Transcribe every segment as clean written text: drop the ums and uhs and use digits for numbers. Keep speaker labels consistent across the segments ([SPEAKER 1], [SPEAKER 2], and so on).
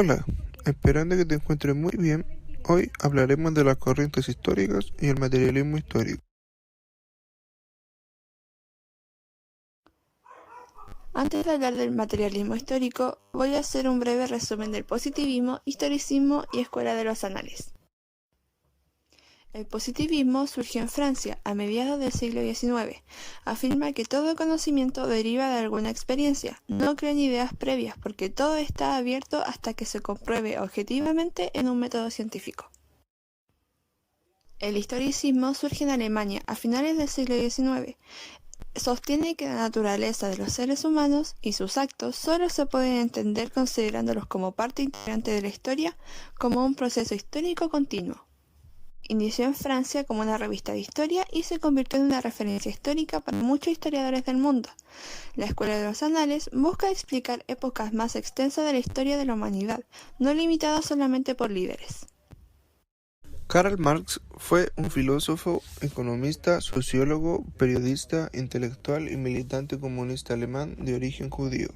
[SPEAKER 1] Hola, esperando que te encuentres muy bien, hoy hablaremos de las corrientes históricas y el materialismo histórico.
[SPEAKER 2] Antes de hablar del materialismo histórico, voy a hacer un breve resumen del positivismo, historicismo y escuela de los anales. El positivismo surgió en Francia a mediados del siglo XIX. Afirma que todo conocimiento deriva de alguna experiencia, no cree en ideas previas porque todo está abierto hasta que se compruebe objetivamente en un método científico. El historicismo surge en Alemania a finales del siglo XIX. Sostiene que la naturaleza de los seres humanos y sus actos solo se pueden entender considerándolos como parte integrante de la historia, como un proceso histórico continuo. Inició en Francia como una revista de historia y se convirtió en una referencia histórica para muchos historiadores del mundo. La Escuela de los Anales busca explicar épocas más extensas de la historia de la humanidad, no limitadas solamente por líderes.
[SPEAKER 1] Karl Marx fue un filósofo, economista, sociólogo, periodista, intelectual y militante comunista alemán de origen judío.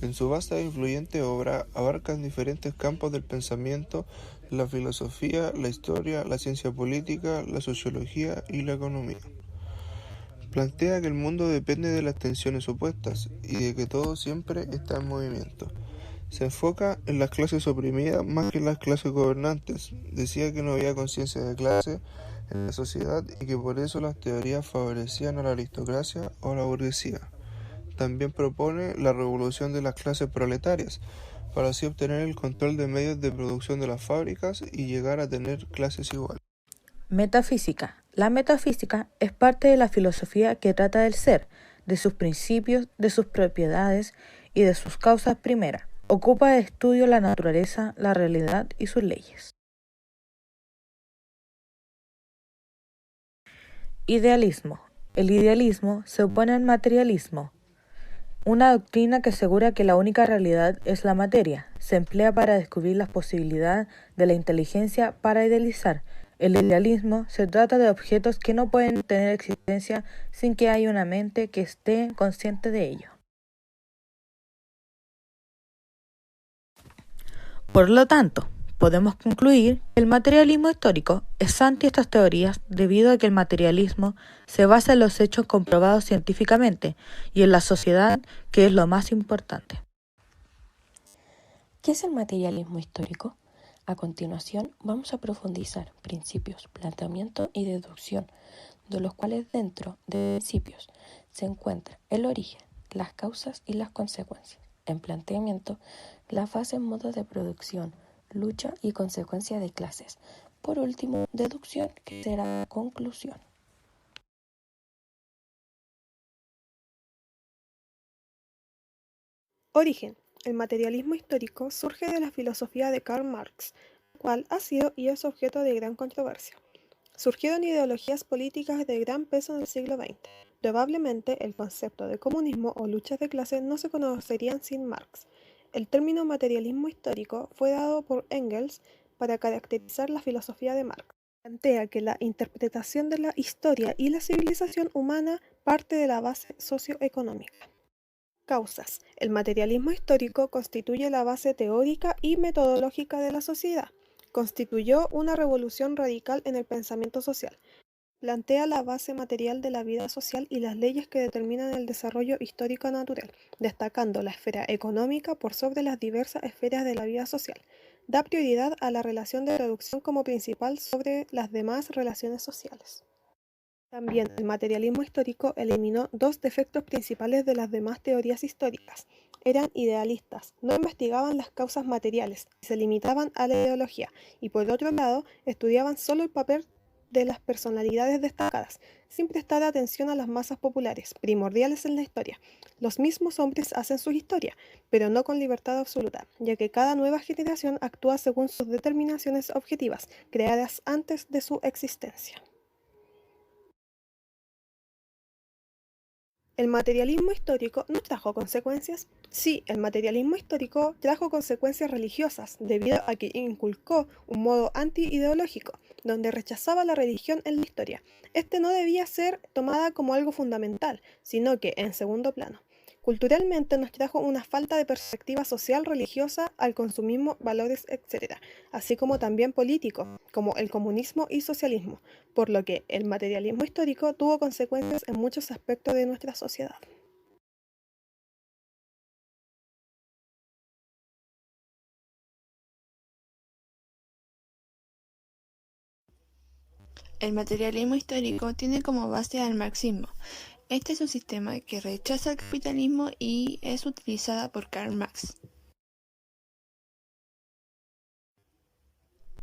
[SPEAKER 1] En su vasta e influyente obra abarcan diferentes campos del pensamiento: la filosofía, la historia, la ciencia política, la sociología y la economía. Plantea que el mundo depende de las tensiones opuestas y de que todo siempre está en movimiento. Se enfoca en las clases oprimidas más que en las clases gobernantes. Decía que no había conciencia de clase en la sociedad y que por eso las teorías favorecían a la aristocracia o a la burguesía. También propone la revolución de las clases proletarias, para así obtener el control de medios de producción de las fábricas y llegar a tener clases iguales.
[SPEAKER 3] Metafísica. La metafísica es parte de la filosofía que trata del ser, de sus principios, de sus propiedades y de sus causas primeras. Ocupa de estudio la naturaleza, la realidad y sus leyes. Idealismo. El idealismo se opone al materialismo, una doctrina que asegura que la única realidad es la materia. Se emplea para descubrir las posibilidades de la inteligencia para idealizar. El idealismo se trata de objetos que no pueden tener existencia sin que haya una mente que esté consciente de ello. Por lo tanto, podemos concluir que el materialismo histórico es anti estas teorías debido a que el materialismo se basa en los hechos comprobados científicamente y en la sociedad, que es lo más importante.
[SPEAKER 4] ¿Qué es el materialismo histórico? A continuación vamos a profundizar principios, planteamiento y deducción, de los cuales dentro de principios se encuentra el origen, las causas y las consecuencias. En planteamiento, la fase en modo de producción, lucha y consecuencia de clases. Por último, deducción, que será la conclusión.
[SPEAKER 5] Origen. El materialismo histórico surge de la filosofía de Karl Marx, la cual ha sido y es objeto de gran controversia. Surgieron ideologías políticas de gran peso en el siglo XX. Probablemente el concepto de comunismo o luchas de clase no se conocerían sin Marx. El término materialismo histórico fue dado por Engels para caracterizar la filosofía de Marx. Plantea que la interpretación de la historia y la civilización humana parte de la base socioeconómica. Causas. El materialismo histórico constituye la base teórica y metodológica de la sociedad. Constituyó una revolución radical en el pensamiento social. Plantea la base material de la vida social y las leyes que determinan el desarrollo histórico natural, destacando la esfera económica por sobre las diversas esferas de la vida social. Da prioridad a la relación de producción como principal sobre las demás relaciones sociales. También el materialismo histórico eliminó dos defectos principales de las demás teorías históricas. Eran idealistas, no investigaban las causas materiales y se limitaban a la ideología, y por otro lado, estudiaban solo el papel de las personalidades destacadas, sin prestar atención a las masas populares, primordiales en la historia. Los mismos hombres hacen su historia, pero no con libertad absoluta, ya que cada nueva generación actúa según sus determinaciones objetivas, creadas antes de su existencia. ¿El materialismo histórico no trajo consecuencias? Sí, el materialismo histórico trajo consecuencias religiosas, debido a que inculcó un modo anti-ideológico, donde rechazaba la religión en la historia. Este no debía ser tomada como algo fundamental, sino que en segundo plano. Culturalmente nos trajo una falta de perspectiva social, religiosa, al consumismo, valores, etc., así como también político, como el comunismo y socialismo, por lo que el materialismo histórico tuvo consecuencias en muchos aspectos de nuestra sociedad.
[SPEAKER 2] El materialismo histórico tiene como base al marxismo. Este es un sistema que rechaza el capitalismo y es utilizada por Karl Marx.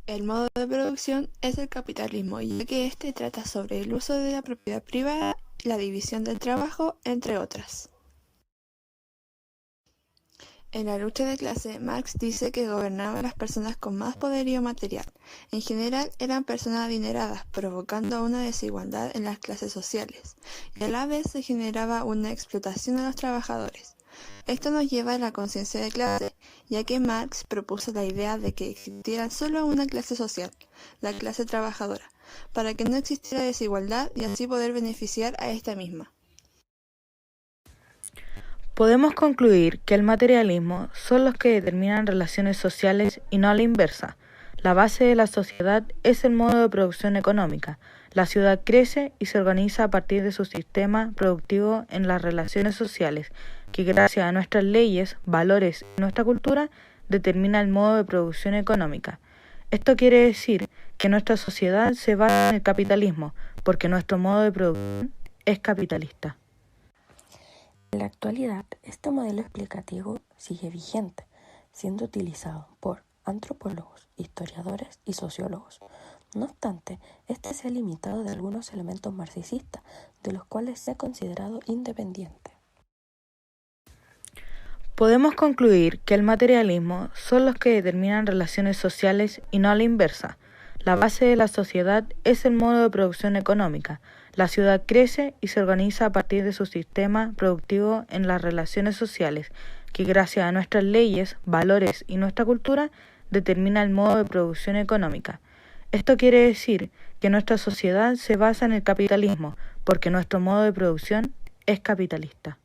[SPEAKER 2] El modo de producción es el capitalismo, ya que este trata sobre el uso de la propiedad privada, la división del trabajo, entre otras. En la lucha de clase, Marx dice que gobernaban a las personas con más poderío material. En general, eran personas adineradas, provocando una desigualdad en las clases sociales, y a la vez se generaba una explotación a los trabajadores. Esto nos lleva a la conciencia de clase, ya que Marx propuso la idea de que existiera solo una clase social, la clase trabajadora, para que no existiera desigualdad y así poder beneficiar a esta misma.
[SPEAKER 3] Podemos concluir que el materialismo son los que determinan relaciones sociales y no a la inversa. La base de la sociedad es el modo de producción económica. La ciudad crece y se organiza a partir de su sistema productivo en las relaciones sociales, que gracias a nuestras leyes, valores y nuestra cultura determina el modo de producción económica. Esto quiere decir que nuestra sociedad se basa en el capitalismo, porque nuestro modo de producción es capitalista.
[SPEAKER 4] En la actualidad, este modelo explicativo sigue vigente, siendo utilizado por antropólogos, historiadores y sociólogos. No obstante, este se ha limitado de algunos elementos marxistas, de los cuales se ha considerado independiente.
[SPEAKER 3] Podemos concluir que el materialismo son los que determinan relaciones sociales y no a la inversa. La base de la sociedad es el modo de producción económica. La ciudad crece y se organiza a partir de su sistema productivo en las relaciones sociales, que gracias a nuestras leyes, valores y nuestra cultura determina el modo de producción económica. Esto quiere decir que nuestra sociedad se basa en el capitalismo, porque nuestro modo de producción es capitalista.